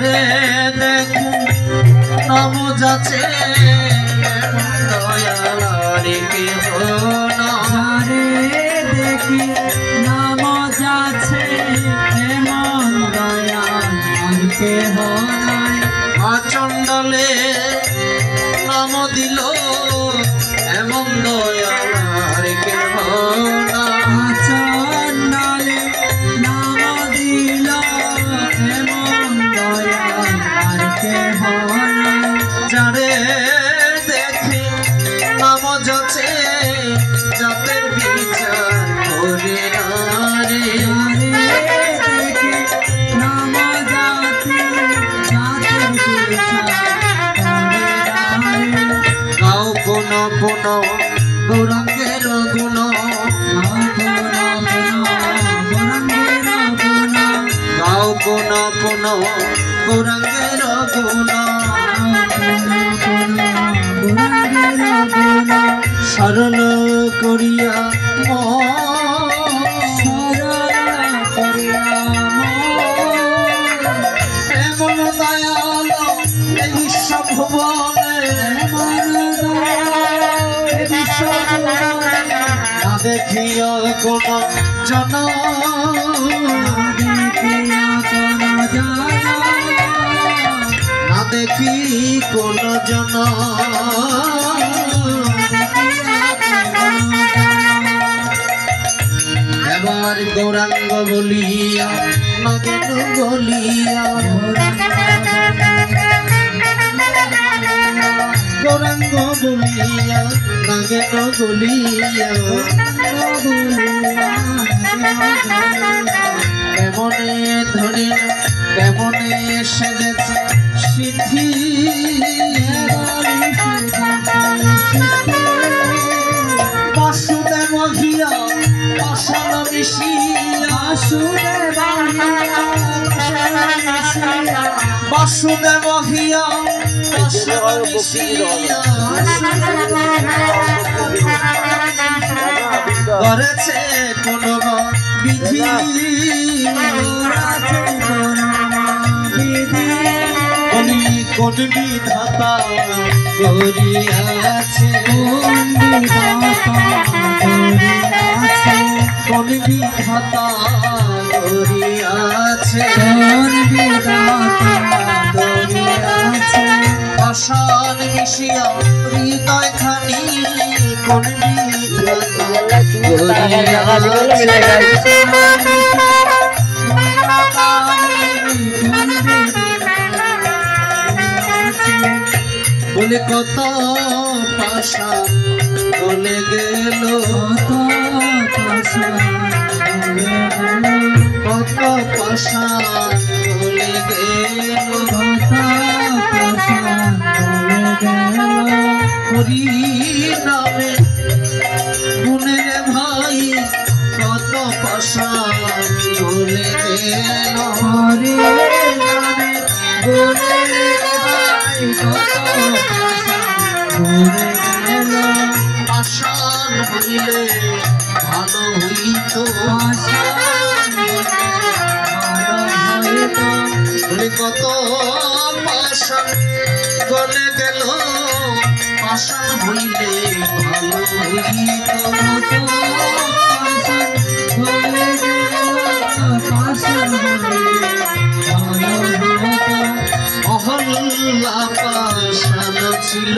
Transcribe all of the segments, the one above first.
রে দেখু নাম যাচ্ছে দয়ালারে কেহ না রে দেখি নাম যাচ্ছে এমন দয়াল আর কেহ নাই আচণ্ডালে নাম দিল এমন দয়াল আর কেহ না আচণ্ডালে নাম দিল এমন দয়াল আর কেহ নাই যারে দেখি নাম যাচ্ছে জাতের বিচার করে না রে দেখি নাম যাচ্ছে জাতের বিচার করে না রে গাও কোন কোন গৌরাঙ্গের গুণ গাও কোন কোন গৌরাঙ্গের গুণ সরল করিয়া এমন দয়াল এই বিশ্ব ভুবনে না দেখিয়া কোন জন না দেখি কোন জন এবার গৌরাঙ্গ বলিয়া নগেন বলিয়া গৌরাঙ্গ বলিয়া নগেন বলিয়া কেমনে ধরিল কেমনে সেজেছে সিদ্ধি বাসুদেব হিয়া পাষাণ মিশিয়া বাসুদেব হিয়া পাষাণ মিশিয়া করেছে কোন বিধি কোন বিধাতা করিয়াছে কোন বিধাতা করিয়াছে পাষাণ মিশিয়া হৃদয় খানি কোন বিধাতা বলে কত পাশা বলে গেল কত পাশা বলে গেল হরি নামে গুণের ভাই কত পাশা বলে গেল হরি নামে গুণের ভাই কত পাষাণ হইলে ভালো হইত কত পাষাণ গলে গেল পাষাণ হইলে ভালো হইত অহল্লা পাষাণ ছিল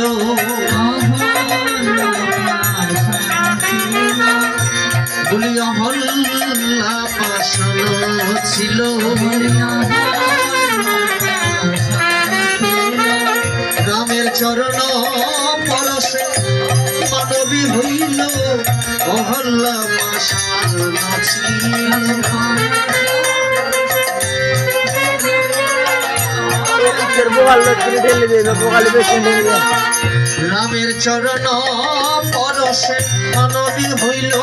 বলি অহল্লা পাষাণ ছিল রামের চরণ পরশে মানবী হইল অহল্লা পাষাণ ছিল রামের চরণ পরশে মানবী হইল